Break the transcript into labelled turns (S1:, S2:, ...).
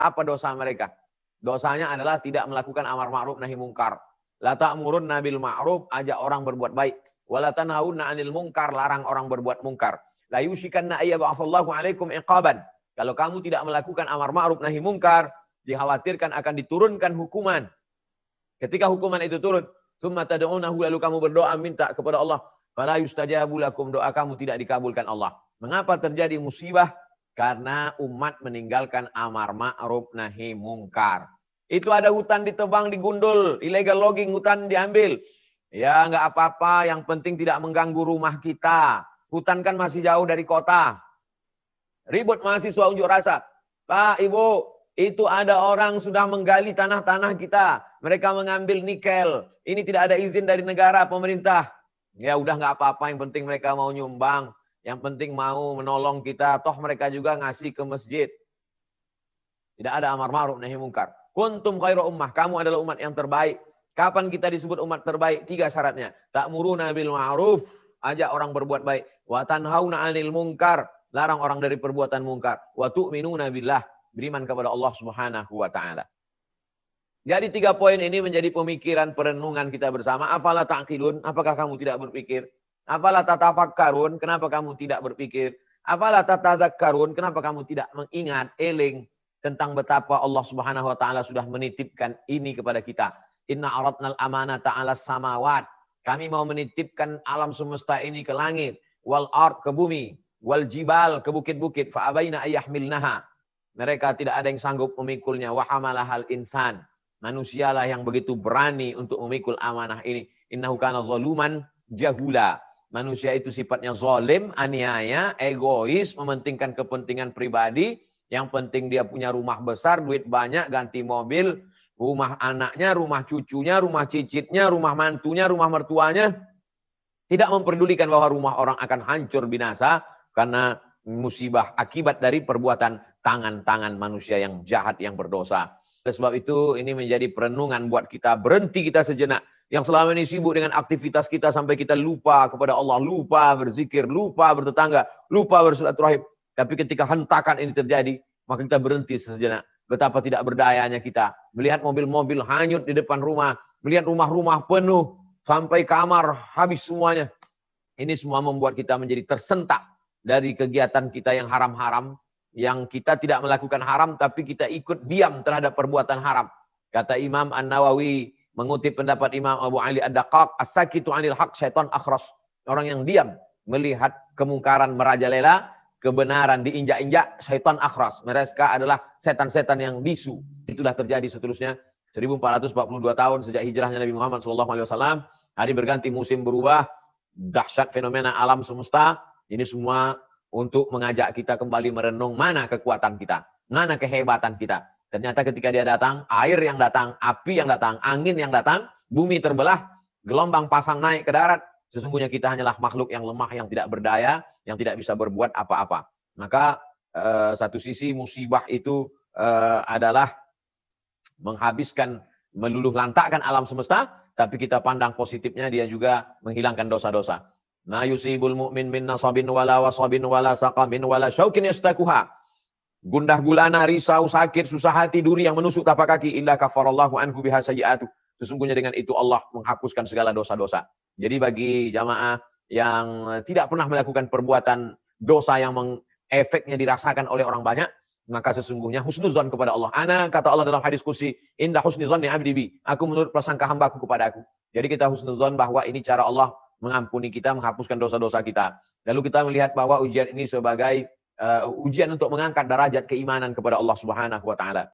S1: Apa dosa mereka? Dosanya adalah tidak melakukan amar ma'ruf nahi mungkar. La ta'murunna bil ma'ruf, ajak orang berbuat baik. Wa la tanhauna 'anil munkar, larang orang berbuat mungkar. La yushikanna ayyab'atsallahu 'alaikum iqaban. Kalau kamu tidak melakukan amar ma'ruf nahi mungkar, dikhawatirkan akan diturunkan hukuman. Ketika hukuman itu turun, summa tad'unahu, lalu kamu berdoa minta kepada Allah, fala yustajabu lakum, doa kamu tidak dikabulkan Allah. Mengapa terjadi musibah? Karena umat meninggalkan amar ma'ruf nahi mungkar. Itu ada hutan ditebang, digundul, illegal logging, hutan diambil. Ya nggak apa-apa, yang penting tidak mengganggu rumah kita. Hutan kan masih jauh dari kota. Ribut mahasiswa unjuk rasa. Pak, Ibu, itu ada orang sudah menggali tanah-tanah kita. Mereka mengambil nikel. Ini tidak ada izin dari negara, pemerintah. Ya udah nggak apa-apa, yang penting mereka mau nyumbang. Yang penting mau menolong kita. Toh mereka juga ngasih ke masjid. Tidak ada amar ma'ruf nahi mungkar. Kuntum khairu ummah. Kamu adalah umat yang terbaik. Kapan kita disebut umat terbaik? 3 syaratnya. Ta'muruna bil ma'ruf. Ajak orang berbuat baik. Wa tanhauna 'anil munkar. Larang orang dari perbuatan mungkar. Wa tu'minuna billah. Beriman kepada Allah Subhanahu wa taala. Jadi 3 poin ini menjadi pemikiran perenungan kita bersama. Afala ta'qilun? Apakah kamu tidak berpikir? Afala tatafakkarun? Kenapa kamu tidak berpikir? Afala tatadzakkarun? Kenapa kamu tidak mengingat, eling tentang betapa Allah Subhanahu wa taala sudah menitipkan ini kepada kita. Inna aradnal amanata 'alas samawat. Kami mau menitipkan alam semesta ini ke langit, wal ard, ke bumi, wal jibal, ke bukit-bukit, fa abaina ayyahmilnaha. Mereka tidak ada yang sanggup memikulnya. Wa hamalahal insan. Manusialah yang begitu berani untuk memikul amanah ini. Innahu kana zaluman jahula. Manusia itu sifatnya zalim, aniaya, egois, mementingkan kepentingan pribadi. Yang penting dia punya rumah besar, duit banyak, ganti mobil, rumah anaknya, rumah cucunya, rumah cicitnya, rumah mantunya, rumah mertuanya. Tidak memperdulikan bahwa rumah orang akan hancur binasa karena musibah akibat dari perbuatan tangan-tangan manusia yang jahat, yang berdosa. Oleh sebab itu ini menjadi perenungan buat kita, berhenti kita sejenak. Yang selama ini sibuk dengan aktivitas kita sampai kita lupa kepada Allah, lupa berzikir, lupa bertetangga, lupa bersilaturahim. Tapi ketika hentakan ini terjadi, maka kita berhenti sejenak. Betapa tidak berdayanya kita. Melihat mobil-mobil hanyut di depan rumah, melihat rumah-rumah penuh, sampai kamar habis semuanya. Ini semua membuat kita menjadi tersentak dari kegiatan kita yang haram-haram. Yang kita tidak melakukan haram, tapi kita ikut diam terhadap perbuatan haram. Kata Imam An-Nawawi, mengutip pendapat Imam Abu Ali Ad-Daqqaq, as-sakitu 'anil haq syaitan akhras. Orang yang diam melihat kemungkaran merajalela, kebenaran diinjak-injak, syaitan akhras. Mereka adalah setan-setan yang bisu. Itulah terjadi seterusnya 1442 tahun sejak hijrahnya Nabi Muhammad SAW. Hari berganti, musim berubah, dahsyat fenomena alam semesta. Ini semua untuk mengajak kita kembali merenung mana kekuatan kita, mana kehebatan kita. Ternyata ketika dia datang, air yang datang, api yang datang, angin yang datang, bumi terbelah, gelombang pasang naik ke darat. Sesungguhnya kita hanyalah makhluk yang lemah, yang tidak berdaya, yang tidak bisa berbuat apa-apa. Maka satu sisi musibah itu adalah menghabiskan, meluluh lantakkan alam semesta, tapi kita pandang positifnya, dia juga menghilangkan dosa-dosa. Ma yusibul mu'min min nasabin wala wasabin wala saqamin wala syaukin yastakuha. Gundah gulana, risau, sakit, susah hati, duri yang menusuk tapak kaki, illa kafarallahu anhu biha sayyi'atu. Sesungguhnya dengan itu Allah menghapuskan segala dosa-dosa. Jadi bagi jamaah yang tidak pernah melakukan perbuatan dosa yang efeknya dirasakan oleh orang banyak, maka sesungguhnya husnuzon kepada Allah. Ana, kata Allah dalam hadis kursi, indah husnuzon ni abdi bi. Aku menurut prasangka hambaku kepada aku. Jadi kita husnuzon bahwa ini cara Allah mengampuni kita, menghapuskan dosa-dosa kita. Lalu kita melihat bahwa ujian ini sebagai ujian untuk mengangkat derajat keimanan kepada Allah Subhanahu wa taala.